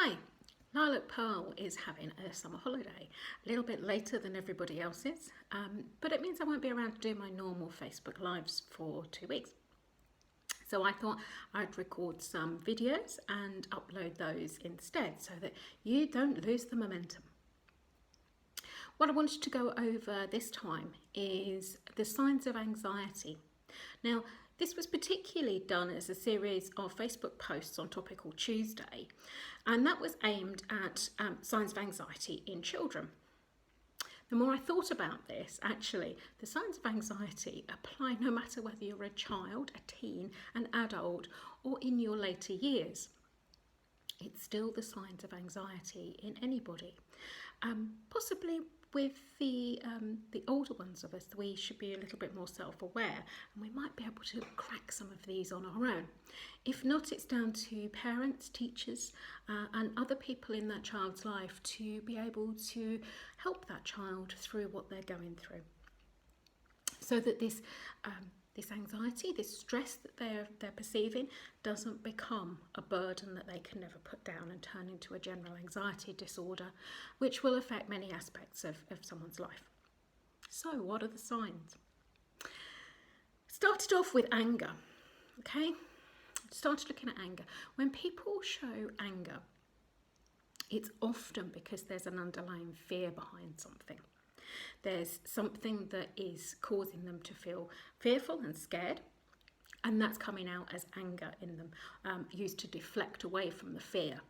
Hi, Lilac Pearl is having a summer holiday, a little bit later than everybody else's, but it means I won't be around to do my normal Facebook Lives for 2 weeks. So I thought I'd record some videos and upload those instead so that you don't lose the momentum. What I wanted to go over this time is the signs of anxiety. Now, this was particularly done as a series of Facebook posts on Topical Tuesday, and that was aimed at signs of anxiety in children. The more I thought about this, actually, the signs of anxiety apply no matter whether you're a child, a teen, an adult, or in your later years. It's still the signs of anxiety in anybody. Possibly with the older ones of us, we should be a little bit more self-aware, and we might be able to crack some of these on our own. If not, it's down to parents, teachers, and other people in that child's life to be able to help that child through what they're going through, so that this anxiety, this stress that they're perceiving doesn't become a burden that they can never put down and turn into a general anxiety disorder, which will affect many aspects of someone's life. So what are the signs? Started off with anger, okay? Started looking at anger. When people show anger, it's often because there's an underlying fear behind something. There's something that is causing them to feel fearful and scared, and that's coming out as anger in them, used to deflect away from the fear.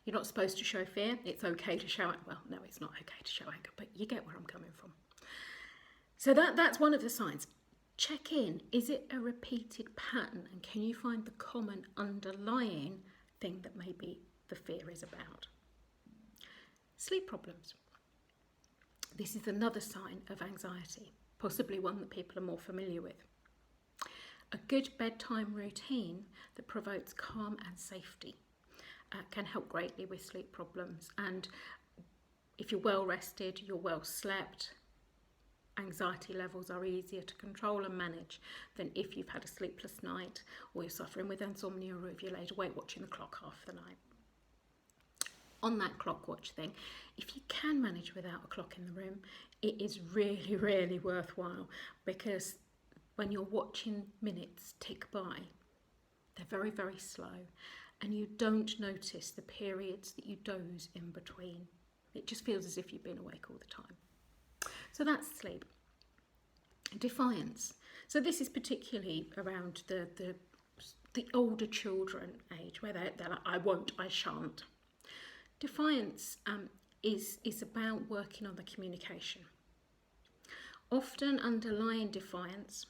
You're not supposed to show fear. It's okay to show it. Well, no, it's not okay to show anger, but you get where I'm coming from. So that's one of the signs. Check in. Is it a repeated pattern? And can you find the common underlying thing that maybe the fear is about? Sleep problems. This is another sign of anxiety, possibly one that people are more familiar with. A good bedtime routine that promotes calm and safety can help greatly with sleep problems. And if you're well rested, you're well slept, anxiety levels are easier to control and manage than if you've had a sleepless night, or you're suffering with insomnia, or if you're laid awake watching the clock half the night. On that clock watch thing, if you can manage without a clock in the room, it is really, really worthwhile, because when you're watching minutes tick by, they're very, very slow, and you don't notice the periods that you doze in between. It just feels as if you've been awake all the time. So that's sleep. Defiance. So this is particularly around the older children age, where they're like, I won't, I shan't. Defiance is about working on the communication. Often underlying defiance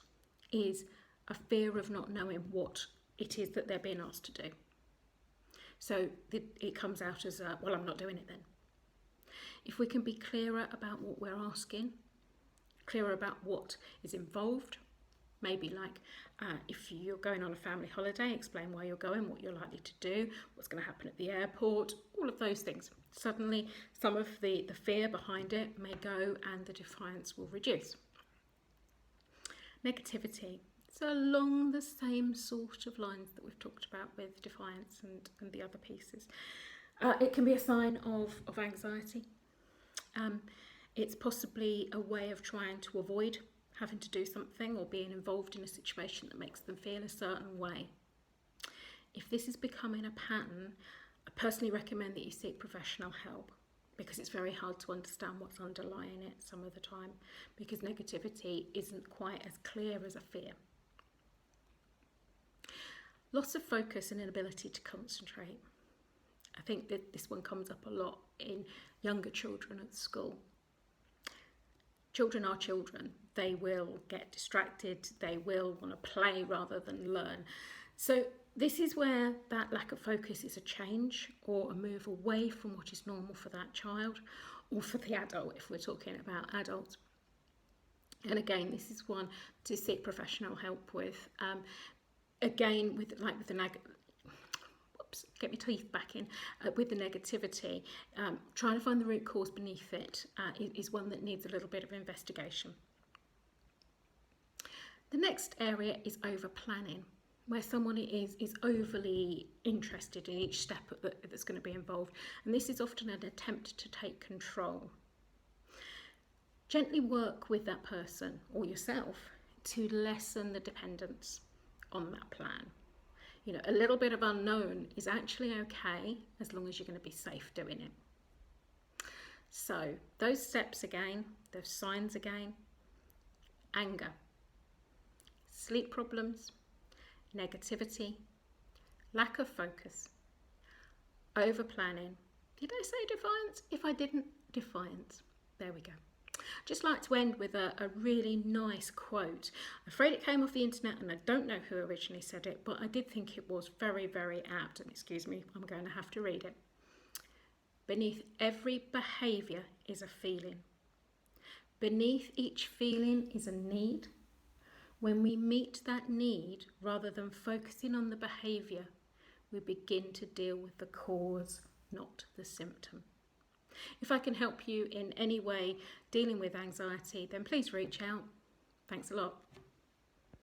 is a fear of not knowing what it is that they're being asked to do. So it comes out as, well, I'm not doing it then. If we can be clearer about what we're asking, clearer about what is involved, maybe like if you're going on a family holiday, explain why you're going, what you're likely to do, what's going to happen at the airport, all of those things. Suddenly, some of the fear behind it may go and the defiance will reduce. Negativity. So along the same sort of lines that we've talked about with defiance and the other pieces. It can be a sign of anxiety. It's possibly a way of trying to avoid having to do something or being involved in a situation that makes them feel a certain way. If this is becoming a pattern, I personally recommend that you seek professional help, because it's very hard to understand what's underlying it some of the time, because negativity isn't quite as clear as a fear. Loss of focus and inability to concentrate. I think that this one comes up a lot in younger children at school. Children are children. They will get distracted. They will want to play rather than learn. So this is where that lack of focus is a change or a move away from what is normal for that child, or for the adult if we're talking about adults. And again, this is one to seek professional help with. Again, with the get my teeth back in, with the negativity, trying to find the root cause beneath it is one that needs a little bit of investigation. The next area is over planning. where someone is overly interested in each step that's going to be involved. And this is often an attempt to take control. Gently work with that person or yourself to lessen the dependence on that plan. You know, a little bit of unknown is actually okay as long as you're going to be safe doing it. So those steps again, those signs again: anger, sleep problems, negativity, lack of focus, over planning. Did I say defiance? If I didn't, defiance. There we go. Just like to end with a really nice quote. I'm afraid it came off the internet and I don't know who originally said it, but I did think it was very, very apt. And excuse me, I'm going to have to read it. Beneath every behaviour is a feeling. Beneath each feeling is a need. When we meet that need, rather than focusing on the behaviour, we begin to deal with the cause, not the symptom. If I can help you in any way dealing with anxiety, then please reach out. Thanks a lot.